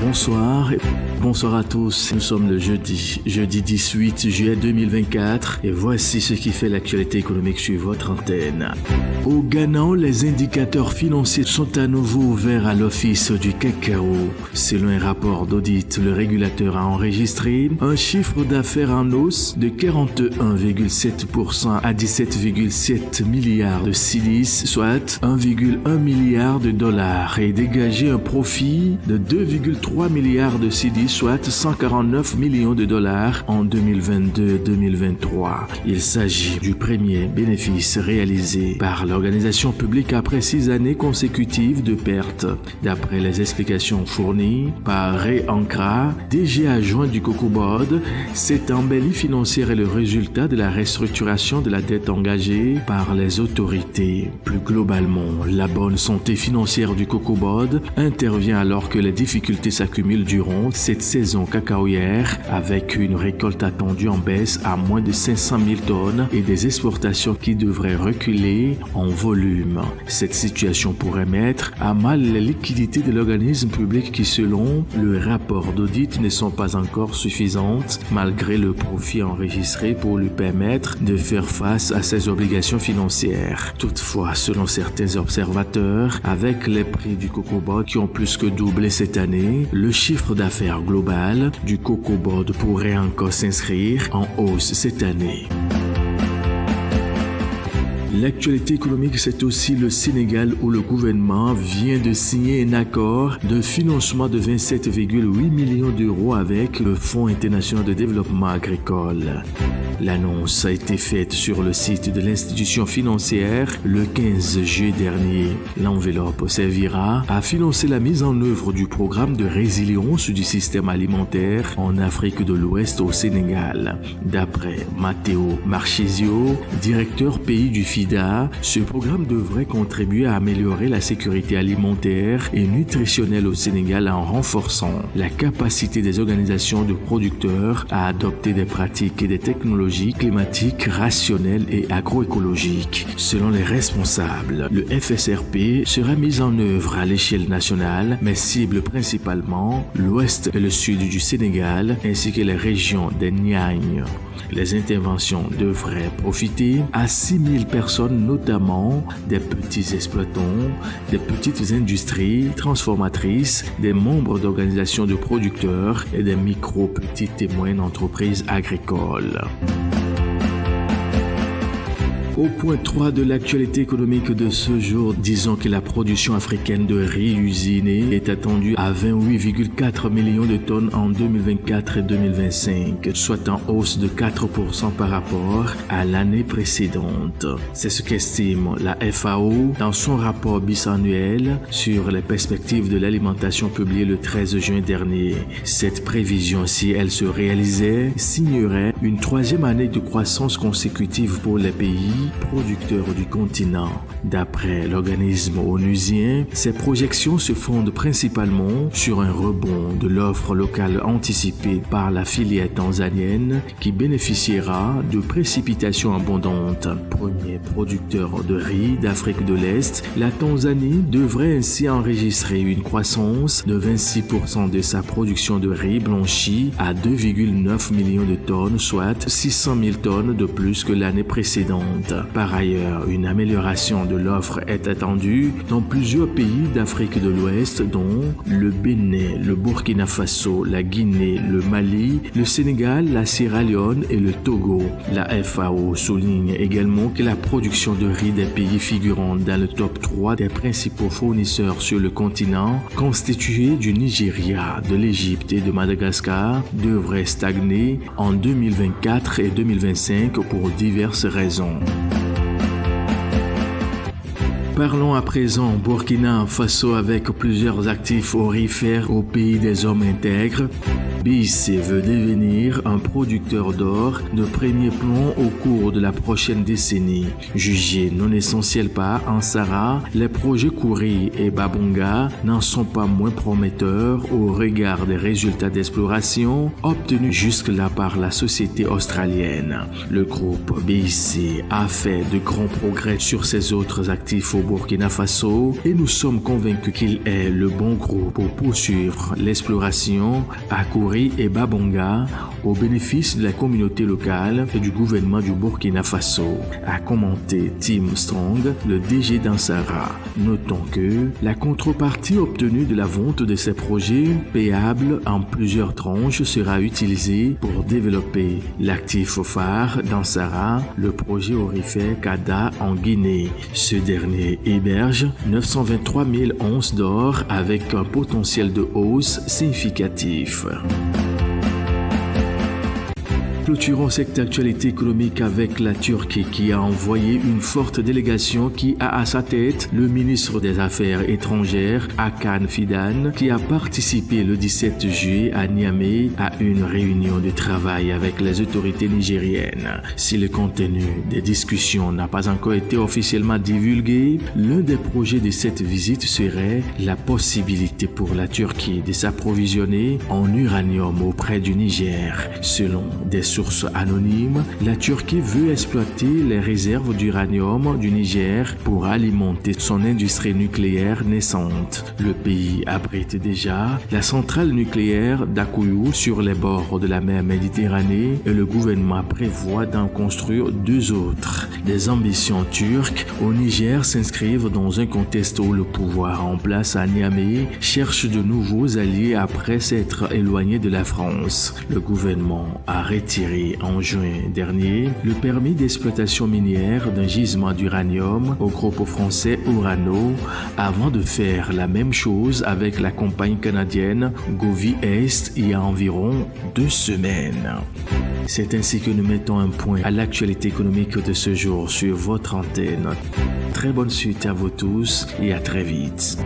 Bonsoir à tous. Nous sommes le jeudi 18 juillet 2024 et voici ce qui fait l'actualité économique sur votre antenne. Au Ghana, les indicateurs financiers sont à nouveau ouverts à l'Office du cacao. Selon un rapport d'audit, le régulateur a enregistré un chiffre d'affaires en hausse de 41,7% à 17,7 milliards de cedis, soit 1,1 milliard de dollars, et dégagé un profit de 2,3 milliards de cedis, soit 149 millions de dollars en 2022-2023. Il s'agit du premier bénéfice réalisé par l'organisation publique après 6 années consécutives de pertes. D'après les explications fournies par Ray Ankra, DG adjoint du Cocoa Board, cette embellie financière est le résultat de la restructuration de la dette engagée par les autorités. Plus globalement, la bonne santé financière du Cocoa Board intervient alors que les difficultés s'accumulent durant cette saison cacaoyère, avec une récolte attendue en baisse à moins de 500 000 tonnes et des exportations qui devraient reculer en volume. Cette situation pourrait mettre à mal les liquidités de l'organisme public qui, selon le rapport d'audit, ne sont pas encore suffisantes malgré le profit enregistré pour lui permettre de faire face à ses obligations financières. Toutefois, selon certains observateurs, avec les prix du Cocoa Board qui ont plus que doublé cette année, le chiffre d'affaires global du Cocoa Board pourrait encore s'inscrire en hausse cette année. L'actualité économique, c'est aussi le Sénégal où le gouvernement vient de signer un accord de financement de 27,8 millions d'euros avec le Fonds international de développement agricole. L'annonce a été faite sur le site de l'institution financière le 15 juillet dernier. L'enveloppe servira à financer la mise en œuvre du programme de résilience du système alimentaire en Afrique de l'Ouest au Sénégal. D'après Matteo Marchisio, directeur pays du FIDA, ce programme devrait contribuer à améliorer la sécurité alimentaire et nutritionnelle au Sénégal en renforçant la capacité des organisations de producteurs à adopter des pratiques et des technologies climatiques rationnelles et agroécologiques. Selon les responsables, le FSRP sera mis en œuvre à l'échelle nationale, mais cible principalement l'ouest et le sud du Sénégal, ainsi que les régions des Niayes. Les interventions devraient profiter à 6 000 personnes, notamment des petits exploitants, des petites industries transformatrices, des membres d'organisations de producteurs et des micro, petites et moyennes entreprises agricoles. Au point 3 de l'actualité économique de ce jour, disons que la production africaine de riz usiné est attendue à 28,4 millions de tonnes en 2024 et 2025, soit en hausse de 4% par rapport à l'année précédente. C'est ce qu'estime la FAO dans son rapport bisannuel sur les perspectives de l'alimentation publié le 13 juin dernier. Cette prévision, si elle se réalisait, signerait une 3e année de croissance consécutive pour les pays producteurs du continent. D'après l'organisme onusien, ces projections se fondent principalement sur un rebond de l'offre locale anticipée par la filière tanzanienne qui bénéficiera de précipitations abondantes. Premier producteur de riz d'Afrique de l'Est, la Tanzanie devrait ainsi enregistrer une croissance de 26% de sa production de riz blanchi à 2,9 millions de tonnes, soit 600 000 tonnes de plus que l'année précédente. Par ailleurs, une amélioration de l'offre est attendue dans plusieurs pays d'Afrique de l'Ouest, dont le Bénin, le Burkina Faso, la Guinée, le Mali, le Sénégal, la Sierra Leone et le Togo. La FAO souligne également que la production de riz des pays figurant dans le top 3 des principaux fournisseurs sur le continent, constitués du Nigeria, de l'Égypte et de Madagascar, devrait stagner en 2024 et 2025 pour diverses raisons. Parlons à présent Burkina Faso avec plusieurs actifs aurifères au pays des hommes intègres. BIC veut devenir un producteur d'or de premier plan au cours de la prochaine décennie. Jugés non essentiels par Ansara, les projets Kouri et Babonga n'en sont pas moins prometteurs au regard des résultats d'exploration obtenus jusque-là par la société australienne. Le groupe BIC a fait de grands progrès sur ses autres actifs au Burkina Faso et nous sommes convaincus qu'il est le bon groupe pour poursuivre l'exploration à Kouri et Babonga au bénéfice de la communauté locale et du gouvernement du Burkina Faso, a commenté Tim Strong, le DG d'Ansara. Notons que la contrepartie obtenue de la vente de ces projets payables en plusieurs tranches sera utilisée pour développer l'actif phare d'Ansara, le projet aurifère Kada en Guinée. Ce dernier héberge 923 000 onces d'or avec un potentiel de hausse significatif. Clôturons cette actualité économique avec la Turquie qui a envoyé une forte délégation qui a à sa tête le ministre des Affaires étrangères Hakan Fidan qui a participé le 17 juillet à Niamey à une réunion de travail avec les autorités nigériennes. Si le contenu des discussions n'a pas encore été officiellement divulgué, l'un des projets de cette visite serait la possibilité pour la Turquie de s'approvisionner en uranium auprès du Niger. Selon des sources anonymes, la Turquie veut exploiter les réserves d'uranium du Niger pour alimenter son industrie nucléaire naissante. Le pays abrite déjà la centrale nucléaire d'Akuyu sur les bords de la mer Méditerranée et le gouvernement prévoit d'en construire 2 autres. Les ambitions turques au Niger s'inscrivent dans un contexte où le pouvoir en place à Niamey cherche de nouveaux alliés après s'être éloigné de la France. Le gouvernement a retiré en juin dernier le permis d'exploitation minière d'un gisement d'uranium au groupe français Orano avant de faire la même chose avec la compagnie canadienne Govi Est il y a environ 2 semaines. C'est ainsi que nous mettons un point à l'actualité économique de ce jour sur votre antenne. Très bonne suite à vous tous et à très vite.